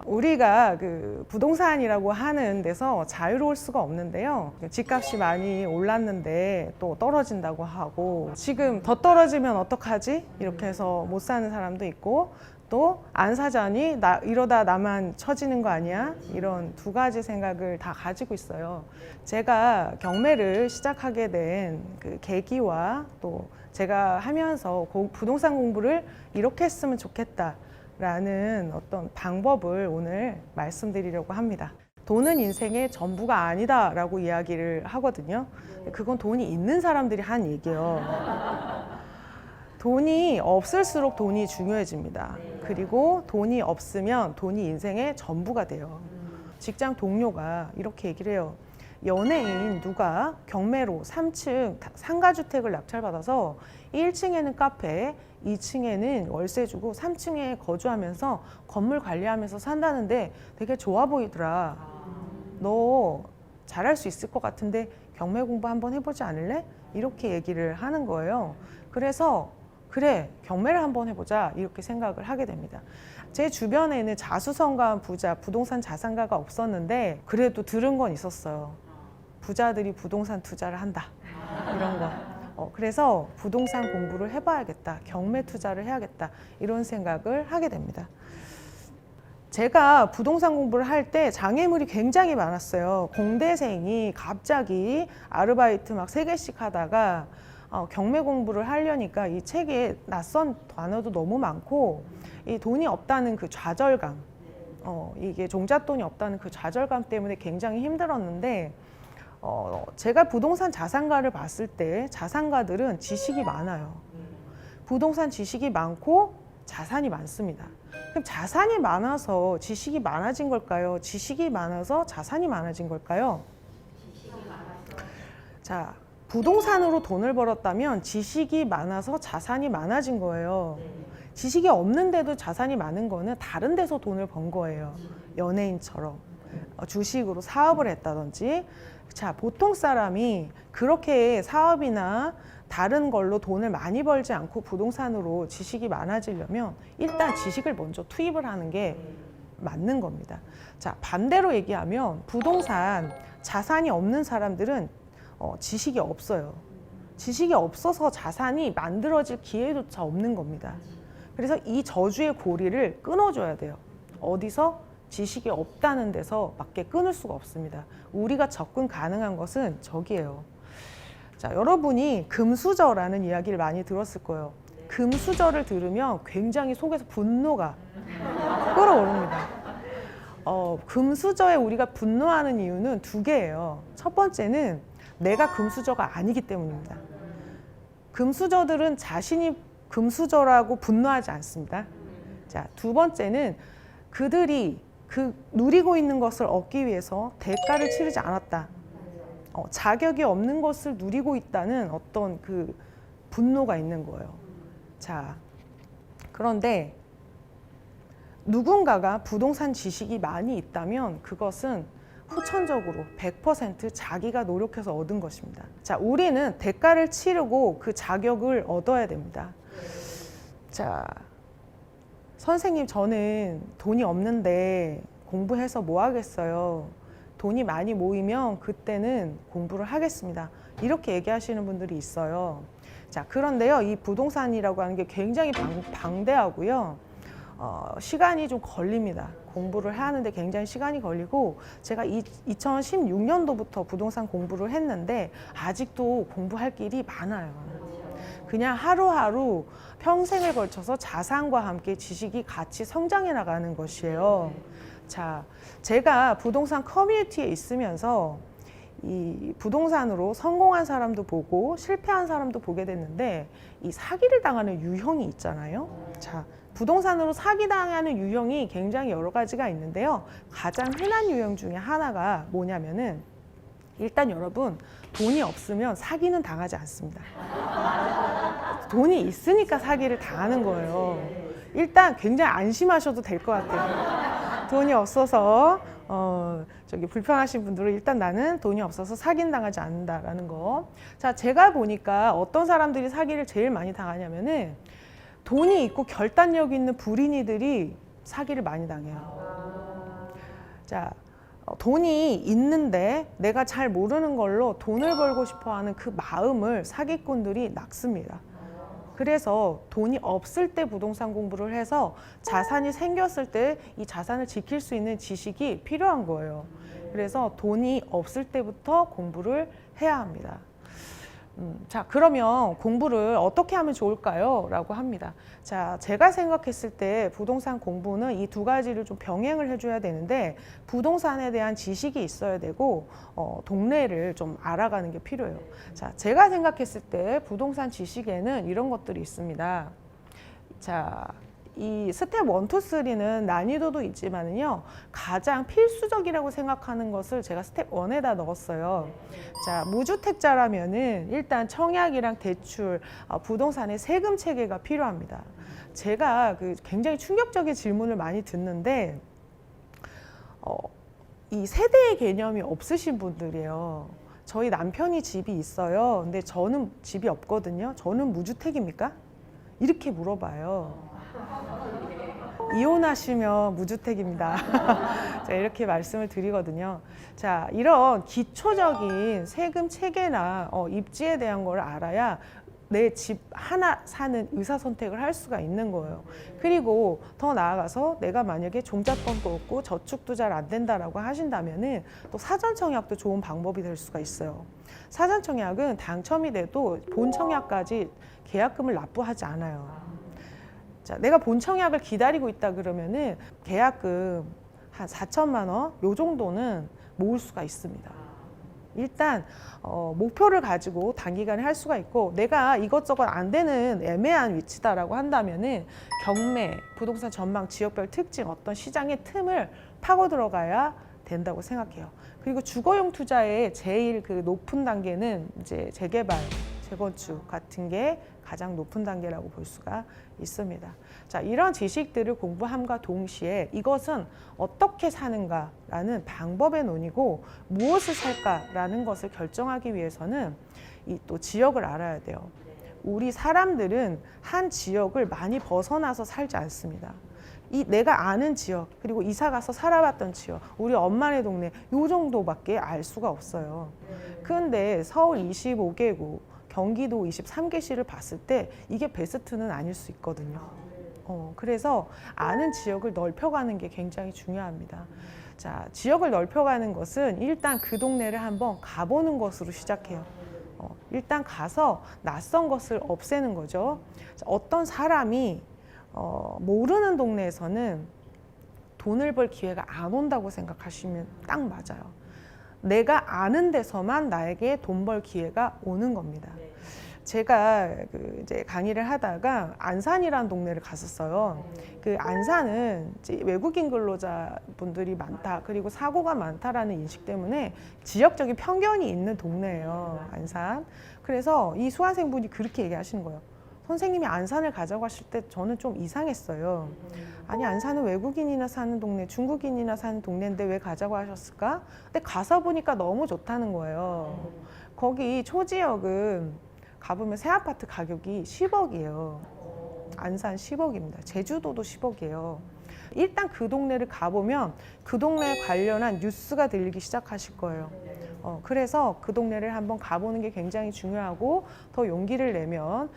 우리가 그 부동산이라고 하는 데서 자유로울 수가 없는데요. 집값이 많이 올랐는데 또 떨어진다고 하고, 지금 더 떨어지면 어떡하지? 이렇게 해서 못 사는 사람도 있고, 또 안 사자니 이러다 나만 처지는 거 아니야? 이런 두 가지 생각을 다 가지고 있어요. 제가 경매를 시작하게 된 그 계기와 또 제가 하면서 부동산 공부를 이렇게 했으면 좋겠다라는 어떤 방법을 오늘 말씀드리려고 합니다. 돈은 인생의 전부가 아니다라고 이야기를 하거든요. 그건 돈이 있는 사람들이 한 얘기예요. 돈이 없을수록 돈이 중요해집니다. 그리고 돈이 없으면 돈이 인생의 전부가 돼요. 직장 동료가 이렇게 얘기를 해요. 연예인 누가 경매로 3층 상가주택을 낙찰받아서 1층에는 카페, 2층에는 월세 주고 3층에 거주하면서 건물 관리하면서 산다는데 되게 좋아 보이더라. 너 잘할 수 있을 것 같은데 경매 공부 한번 해보지 않을래? 이렇게 얘기를 하는 거예요. 그래서 그래, 경매를 한번 해보자 이렇게 생각을 하게 됩니다. 제 주변에는 자수성가한 부자, 부동산 자산가가 없었는데 그래도 들은 건 있었어요. 부자들이 부동산 투자를 한다, 이런 거. 그래서 부동산 공부를 해봐야겠다, 경매 투자를 해야겠다, 이런 생각을 하게 됩니다. 제가 부동산 공부를 할 때 장애물이 굉장히 많았어요. 공대생이 갑자기 아르바이트 막 3개씩 하다가 경매 공부를 하려니까 이 책에 낯선 단어도 너무 많고, 이 돈이 없다는 그 좌절감, 이게 종잣돈이 없다는 그 좌절감 때문에 굉장히 힘들었는데, 제가 부동산 자산가를 봤을 때 자산가들은 지식이 많아요. 부동산 지식이 많고 자산이 많습니다. 그럼 자산이 많아서 지식이 많아진 걸까요? 지식이 많아서 자산이 많아진 걸까요? 자, 부동산으로 돈을 벌었다면 지식이 많아서 자산이 많아진 거예요. 지식이 없는데도 자산이 많은 거는 다른 데서 돈을 번 거예요. 연예인처럼 주식으로 사업을 했다든지. 자, 보통 사람이 그렇게 사업이나 다른 걸로 돈을 많이 벌지 않고 부동산으로 지식이 많아지려면 일단 지식을 먼저 투입을 하는 게 맞는 겁니다. 자, 반대로 얘기하면 부동산 자산이 없는 사람들은 지식이 없어요. 지식이 없어서 자산이 만들어질 기회조차 없는 겁니다. 그래서 이 저주의 고리를 끊어줘야 돼요. 어디서? 지식이 없다는 데서 밖에 끊을 수가 없습니다. 우리가 접근 가능한 것은 저기예요. 자, 여러분이 금수저라는 이야기를 많이 들었을 거예요. 금수저를 들으면 굉장히 속에서 분노가 끓어오릅니다. 금수저에 우리가 분노하는 이유는 2개예요. 첫 번째는 내가 금수저가 아니기 때문입니다. 금수저들은 자신이 금수저라고 분노하지 않습니다. 자, 2번째는 그들이 누리고 있는 것을 얻기 위해서 대가를 치르지 않았다. 자격이 없는 것을 누리고 있다는 어떤 그 분노가 있는 거예요. 자, 그런데 누군가가 부동산 지식이 많이 있다면 그것은 후천적으로 100% 자기가 노력해서 얻은 것입니다. 자, 우리는 대가를 치르고 그 자격을 얻어야 됩니다. 자, 선생님, 저는 돈이 없는데 공부해서 뭐 하겠어요? 돈이 많이 모이면 그때는 공부를 하겠습니다. 이렇게 얘기하시는 분들이 있어요. 자, 그런데요, 이 부동산이라고 하는 게 굉장히 방대하고요. 시간이 좀 걸립니다. 공부를 하는데 굉장히 시간이 걸리고, 제가 2016년도부터 부동산 공부를 했는데 아직도 공부할 길이 많아요. 그냥 하루하루 평생을 걸쳐서 자산과 함께 지식이 같이 성장해 나가는 것이에요. 자, 제가 부동산 커뮤니티에 있으면서 이 부동산으로 성공한 사람도 보고 실패한 사람도 보게 됐는데, 이 사기를 당하는 유형이 있잖아요. 자, 부동산으로 사기당하는 유형이 굉장히 여러 가지가 있는데요. 가장 흔한 유형 중에 하나가 뭐냐면은, 일단 여러분, 돈이 없으면 사기는 당하지 않습니다. 돈이 있으니까 사기를 당하는 거예요. 일단 굉장히 안심하셔도 될 것 같아요. 돈이 없어서 불편하신 분들은 일단 나는 돈이 없어서 사기는 당하지 않는다라는 거. 자, 제가 보니까 어떤 사람들이 사기를 제일 많이 당하냐면은, 돈이 있고 결단력 있는 불인이들이 사기를 많이 당해요. 자, 돈이 있는데 내가 잘 모르는 걸로 돈을 벌고 싶어 하는 그 마음을 사기꾼들이 낙습니다. 그래서 돈이 없을 때 부동산 공부를 해서 자산이 생겼을 때 이 자산을 지킬 수 있는 지식이 필요한 거예요. 그래서 돈이 없을 때부터 공부를 해야 합니다. 자, 그러면 공부를 어떻게 하면 좋을까요? 라고 합니다. 자, 제가 생각했을 때 부동산 공부는 이 두 가지를 좀 병행을 해줘야 되는데, 부동산에 대한 지식이 있어야 되고 동네를 좀 알아가는 게 필요해요. 자, 제가 생각했을 때 부동산 지식에는 이런 것들이 있습니다. 자, 이 스텝 1, 2, 3는 난이도도 있지만은요, 가장 필수적이라고 생각하는 것을 제가 스텝 1에다 넣었어요. 자, 무주택자라면은 일단 청약이랑 대출, 부동산의 세금 체계가 필요합니다. 제가 굉장히 충격적인 질문을 많이 듣는데, 이 세대의 개념이 없으신 분들이에요. 저희 남편이 집이 있어요. 근데 저는 집이 없거든요. 저는 무주택입니까? 이렇게 물어봐요. 이혼하시면 무주택입니다. 자, 이렇게 말씀을 드리거든요. 자, 이런 기초적인 세금 체계나 입지에 대한 걸 알아야 내 집 하나 사는 의사선택을 할 수가 있는 거예요. 그리고 더 나아가서 내가 만약에 종잣돈도 없고 저축도 잘 안 된다라고 하신다면은 또 사전청약도 좋은 방법이 될 수가 있어요. 사전청약은 당첨이 돼도 본청약까지 계약금을 납부하지 않아요. 자, 내가 본청약을 기다리고 있다 그러면은 계약금 한 4천만 원, 요 정도는 모을 수가 있습니다. 일단 목표를 가지고 단기간에 할 수가 있고, 내가 이것저것 안 되는 애매한 위치다라고 한다면은 경매, 부동산 전망, 지역별 특징, 어떤 시장의 틈을 파고 들어가야 된다고 생각해요. 그리고 주거용 투자의 제일 높은 단계는 이제 재개발, 재건축 같은 게 가장 높은 단계라고 볼 수가 있습니다. 자, 이런 지식들을 공부함과 동시에 이것은 어떻게 사는가라는 방법의 논의고, 무엇을 살까라는 것을 결정하기 위해서는 이 또 지역을 알아야 돼요. 우리 사람들은 한 지역을 많이 벗어나서 살지 않습니다. 이 내가 아는 지역, 그리고 이사 가서 살아봤던 지역, 우리 엄마네 동네, 요 정도밖에 알 수가 없어요. 그런데 서울 25개구, 경기도 23개시를 봤을 때 이게 베스트는 아닐 수 있거든요. 그래서 아는 지역을 넓혀가는 게 굉장히 중요합니다. 자, 지역을 넓혀가는 것은 일단 그 동네를 한번 가보는 것으로 시작해요. 일단 가서 낯선 것을 없애는 거죠. 자, 어떤 사람이 모르는 동네에서는 돈을 벌 기회가 안 온다고 생각하시면 딱 맞아요. 내가 아는 데서만 나에게 돈 벌 기회가 오는 겁니다. 제가 이제 강의를 하다가 안산이라는 동네를 갔었어요. 그 안산은 이제 외국인 근로자 분들이 많다, 그리고 사고가 많다라는 인식 때문에 지역적인 편견이 있는 동네예요, 안산. 그래서 이 수강생분이 그렇게 얘기하시는 거예요. 선생님이 안산을 가져가실 때 저는 좀 이상했어요. 아니, 안산은 외국인이나 사는 동네, 중국인이나 사는 동네인데 왜 가자고 하셨을까? 근데 가서 보니까 너무 좋다는 거예요. 거기 초지역은 가보면 새 아파트 가격이 10억이에요. 안산 10억입니다. 제주도도 10억이에요. 일단 그 동네를 가보면 그 동네에 관련한 뉴스가 들리기 시작하실 거예요. 그래서 그 동네를 한번 가보는 게 굉장히 중요하고, 더 용기를 내면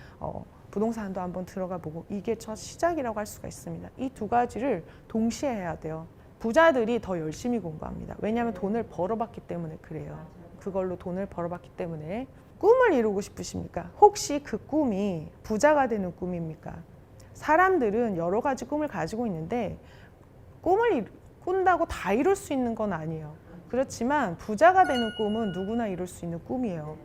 부동산도 한번 들어가 보고, 이게 첫 시작이라고 할 수가 있습니다. 이 두 가지를 동시에 해야 돼요. 부자들이 더 열심히 공부합니다. 왜냐하면 돈을 벌어봤기 때문에 그래요. 그걸로 돈을 벌어봤기 때문에. 꿈을 이루고 싶으십니까? 혹시 그 꿈이 부자가 되는 꿈입니까? 사람들은 여러 가지 꿈을 가지고 있는데 꿈을 꾼다고 다 이룰 수 있는 건 아니에요. 그렇지만 부자가 되는 꿈은 누구나 이룰 수 있는 꿈이에요.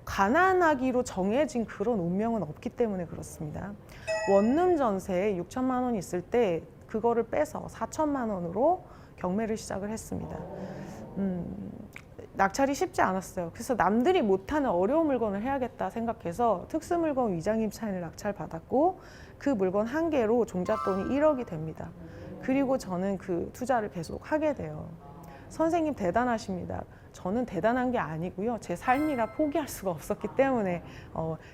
가난하기로 정해진 그런 운명은 없기 때문에 그렇습니다. 원룸 전세에 6천만 원 있을 때 그거를 빼서 4천만 원으로 경매를 시작을 했습니다. 낙찰이 쉽지 않았어요. 그래서 남들이 못하는 어려운 물건을 해야겠다 생각해서 특수물건 위장임차인을 낙찰받았고, 그 물건 한 개로 종잣돈이 1억이 됩니다. 그리고 저는 그 투자를 계속 하게 돼요. 선생님 대단하십니다. 저는 대단한 게 아니고요. 제 삶이라 포기할 수가 없었기 때문에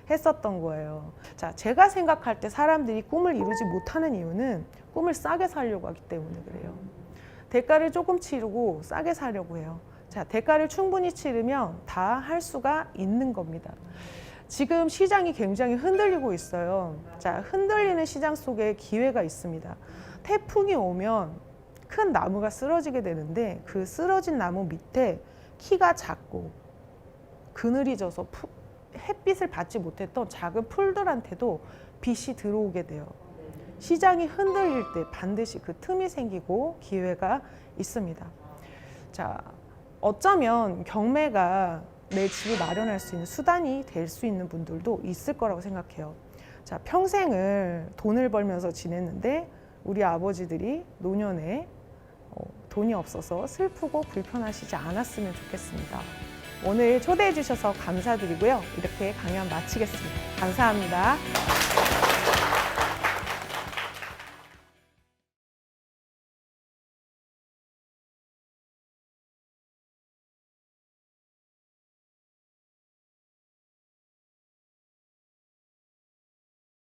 했었던 거예요. 자, 제가 생각할 때 사람들이 꿈을 이루지 못하는 이유는 꿈을 싸게 살려고 하기 때문에 그래요. 대가를 조금 치르고 싸게 사려고 해요. 자, 대가를 충분히 치르면 다 할 수가 있는 겁니다. 지금 시장이 굉장히 흔들리고 있어요. 자, 흔들리는 시장 속에 기회가 있습니다. 태풍이 오면 큰 나무가 쓰러지게 되는데 그 쓰러진 나무 밑에 키가 작고 그늘이 져서 햇빛을 받지 못했던 작은 풀들한테도 빛이 들어오게 돼요. 시장이 흔들릴 때 반드시 그 틈이 생기고 기회가 있습니다. 자, 어쩌면 경매가 내 집을 마련할 수 있는 수단이 될 수 있는 분들도 있을 거라고 생각해요. 자, 평생을 돈을 벌면서 지냈는데 우리 아버지들이 노년에 돈이 없어서 슬프고 불편하시지 않았으면 좋겠습니다. 오늘 초대해 주셔서 감사드리고요. 이렇게 강연 마치겠습니다. 감사합니다.